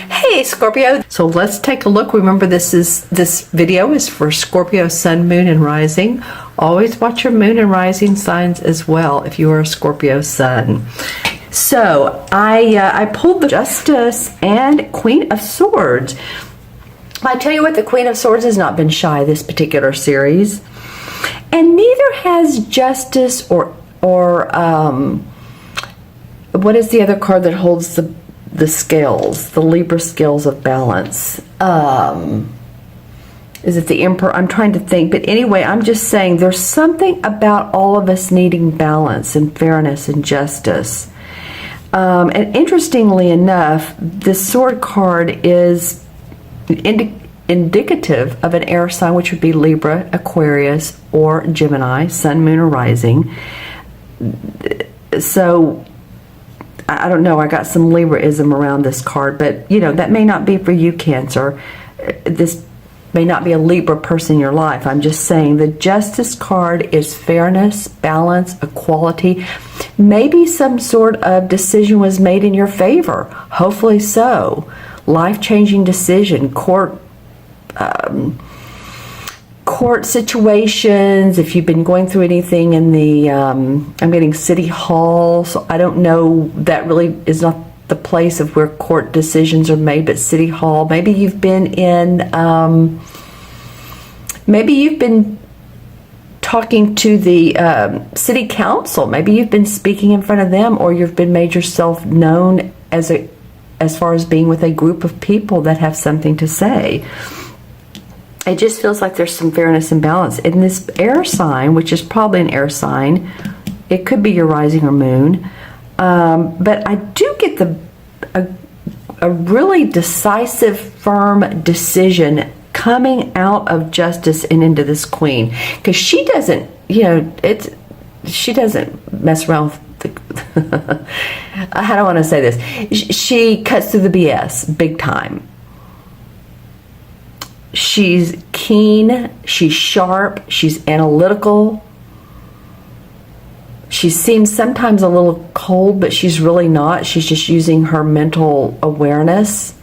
Hey Scorpio, so let's take a look. Remember, this video is for Scorpio sun, moon, and rising. Always watch your moon and rising signs as well if you are a Scorpio sun. So I pulled the Justice and Queen of Swords. I tell you what, the Queen of Swords has not been shy this particular series, and neither has Justice or what is the other card that holds the scales, the Libra scales of balance? Is it the Emperor? I'm trying to think, but anyway, I'm just saying there's something about all of us needing balance and fairness and justice. And interestingly enough, this sword card is indicative of an air sign, which would be Libra, Aquarius, or Gemini, sun, moon, or rising. So I don't know, I got some Libraism around this card, but you know, that may not be for you, Cancer. This may not be a Libra person in your life. I'm just saying the Justice card is fairness, balance, equality. Maybe some sort of decision was made in your favor. Hopefully so. Life-changing decision, court situations, if you've been going through anything in the, I'm getting City Hall, so I don't know, that really is not the place of where court decisions are made, but City Hall. Maybe you've been in, maybe you've been talking to the City Council. Maybe you've been speaking in front of them, or you've been made yourself known as far as being with a group of people that have something to say. It just feels like there's some fairness and balance. In this air sign, which is probably an air sign, it could be your rising or moon, but I do get a really decisive, firm decision coming out of Justice and into this Queen, because she doesn't, you know, she doesn't mess around with the how do I want to say this? She cuts through the BS big time. She's keen, she's sharp, she's analytical. She seems sometimes a little cold, but she's really not. She's just using her mental awareness.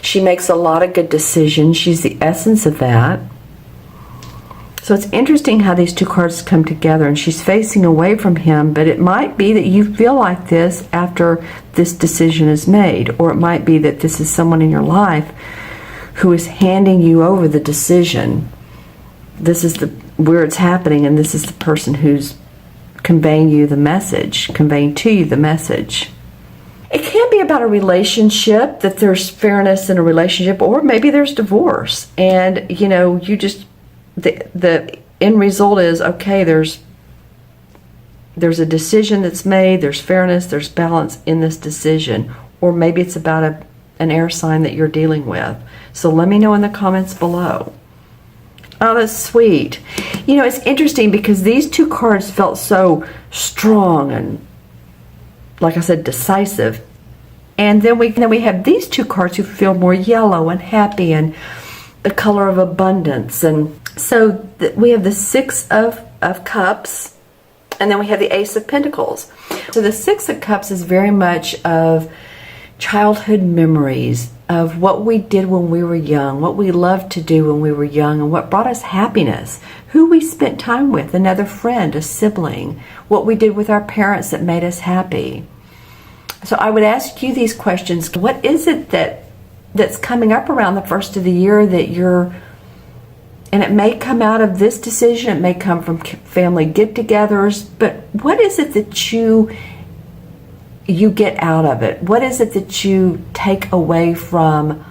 She makes a lot of good decisions. She's the essence of that. So it's interesting how these two cards come together, and she's facing away from him, but it might be that you feel like this after this decision is made, or it might be that this is someone in your life who is handing you over the decision. This is where it's happening, and this is the person who's conveying to you the message. It can be about a relationship, that there's fairness in a relationship, or maybe there's divorce, and you know, you just the end result is, okay, there's a decision that's made, there's fairness, there's balance in this decision, or maybe it's about an air sign that you're dealing with. So let me know in the comments below. Oh, that's sweet. You know, it's interesting because these two cards felt so strong and, like I said, decisive. And then we have these two cards who feel more yellow and happy and the color of abundance. And so we have the Six of Cups, and then we have the Ace of Pentacles. So the Six of Cups is very much of childhood memories of what we did when we were young, what we loved to do when we were young, and what brought us happiness, who we spent time with, another friend, a sibling, what we did with our parents that made us happy. So I would ask you these questions. What is it that's coming up around the first of the year that you're, and it may come out of this decision, it may come from family get-togethers, but what is it that you get out of it? What is it that you take away from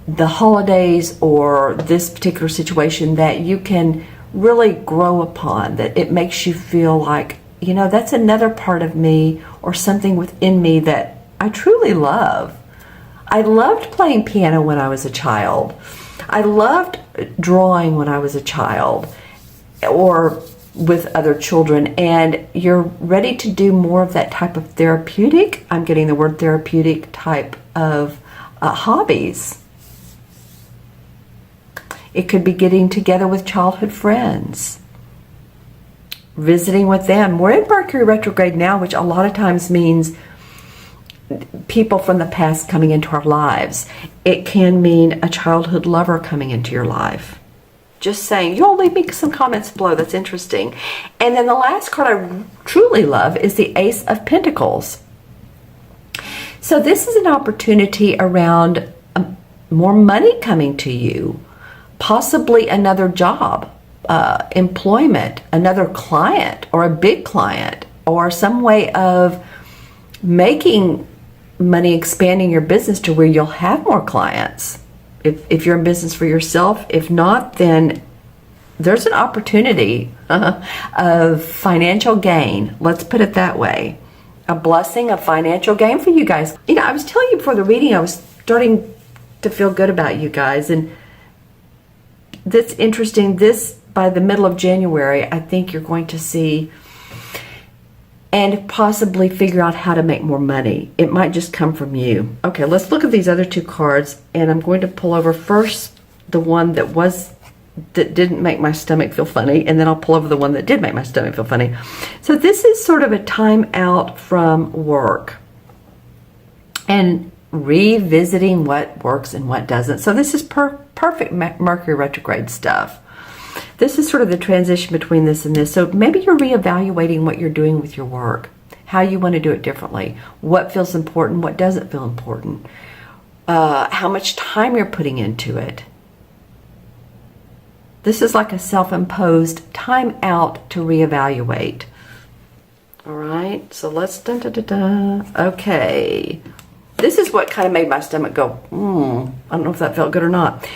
the holidays or this particular situation that you can really grow upon, that it makes you feel like, you know, that's another part of me or something within me that I truly love. I loved playing piano when I was a child. I loved drawing when I was a child, or with other children, and you're ready to do more of that type of therapeutic, I'm getting the word therapeutic, type of hobbies. It could be getting together with childhood friends, visiting with them. We're in Mercury retrograde now, which a lot of times means people from the past coming into our lives. It can mean a childhood lover coming into your life. Just saying. You all leave me some comments below. That's interesting. And then the last card I truly love is the Ace of Pentacles. So this is an opportunity around more money coming to you, possibly another job, employment, another client, or a big client, or some way of making money, expanding your business to where you'll have more clients. If you're in business for yourself, if not, then there's an opportunity of financial gain. Let's put it that way. A blessing of financial gain for you guys. You know, I was telling you before the reading, I was starting to feel good about you guys. And that's interesting. This, by the middle of January, I think you're going to see and possibly figure out how to make more money. It might just come from you. Okay, let's look at these other two cards, and I'm going to pull over first the one that didn't make my stomach feel funny, and then I'll pull over the one that did make my stomach feel funny. So this is sort of a time out from work and revisiting what works and what doesn't. So this is perfect Mercury retrograde stuff. This is sort of the transition between this and this. So maybe you're reevaluating what you're doing with your work, how you want to do it differently, what feels important, what doesn't feel important, how much time you're putting into it. This is like a self-imposed time out to reevaluate. All right, so let's Okay. This is what kind of made my stomach go, I don't know if that felt good or not.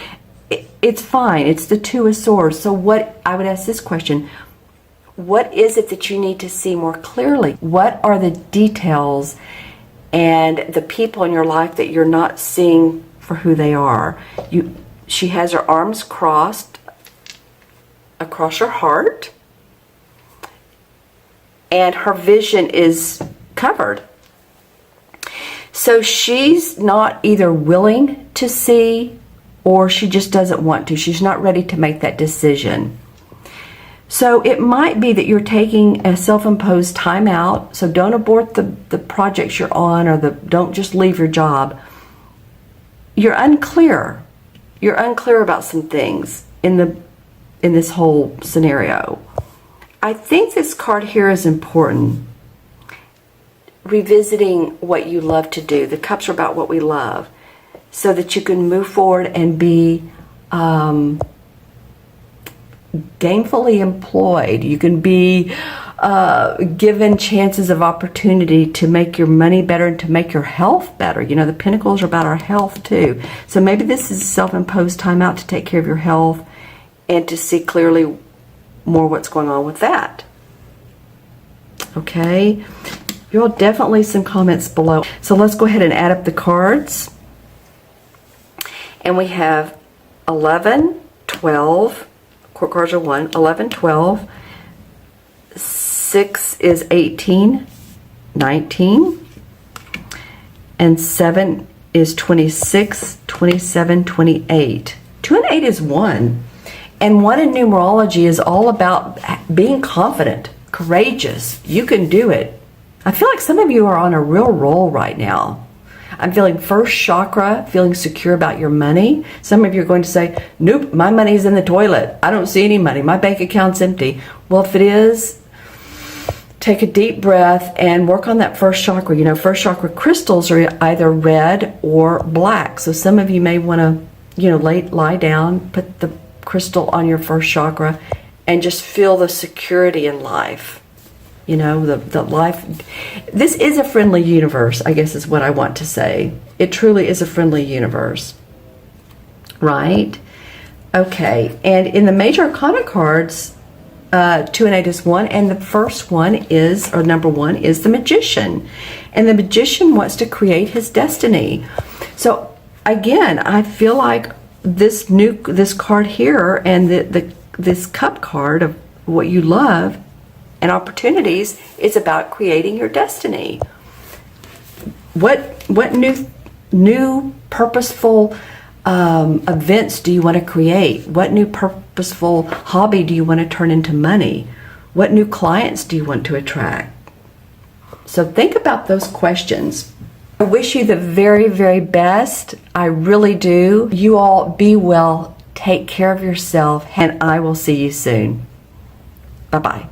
It's fine. It's the Two of Swords. So what, I would ask this question, what is it that you need to see more clearly? What are the details and the people in your life that you're not seeing for who they are? She has her arms crossed across her heart, and her vision is covered. So she's not either willing to see or she just doesn't want to. She's not ready to make that decision. So it might be that you're taking a self-imposed time out. So don't abort the projects you're on, or don't just leave your job. You're unclear. You're unclear about some things in this whole scenario. I think this card here is important. Revisiting what you love to do. The cups are about what we love, so that you can move forward and be gainfully employed. You can be given chances of opportunity to make your money better and to make your health better. You know, the Pentacles are about our health too. So maybe this is a self-imposed time out to take care of your health and to see clearly more what's going on with that. Okay, you all definitely some comments below. So let's go ahead and add up the cards. And we have 11, 12, court cards are 1, 11, 12, 6 is 18, 19, and 7 is 26, 27, 28. 2 and 8 is 1. And 1 in numerology is all about being confident, courageous. You can do it. I feel like some of you are on a real roll right now. I'm feeling first chakra, feeling secure about your money. Some of you are going to say, nope, my money's in the toilet. I don't see any money. My bank account's empty. Well, if it is, take a deep breath and work on that first chakra. You know, first chakra crystals are either red or black. So some of you may want to, you know, lie down, put the crystal on your first chakra, and just feel the security in life. You know, the life. This is a friendly universe, I guess is what I want to say. It truly is a friendly universe. Right? Okay. And in the major arcana cards, 2 and 8 is 1. And the first one is, or number 1, is the Magician. And the Magician wants to create his destiny. So again, I feel like this card here and this cup card of what you love and opportunities is about creating your destiny. What new purposeful events do you want to create? What new purposeful hobby do you want to turn into money? What new clients do you want to attract? So think about those questions. I wish you the very, very best. I really do. You all be well. Take care of yourself, and I will see you soon. Bye-bye.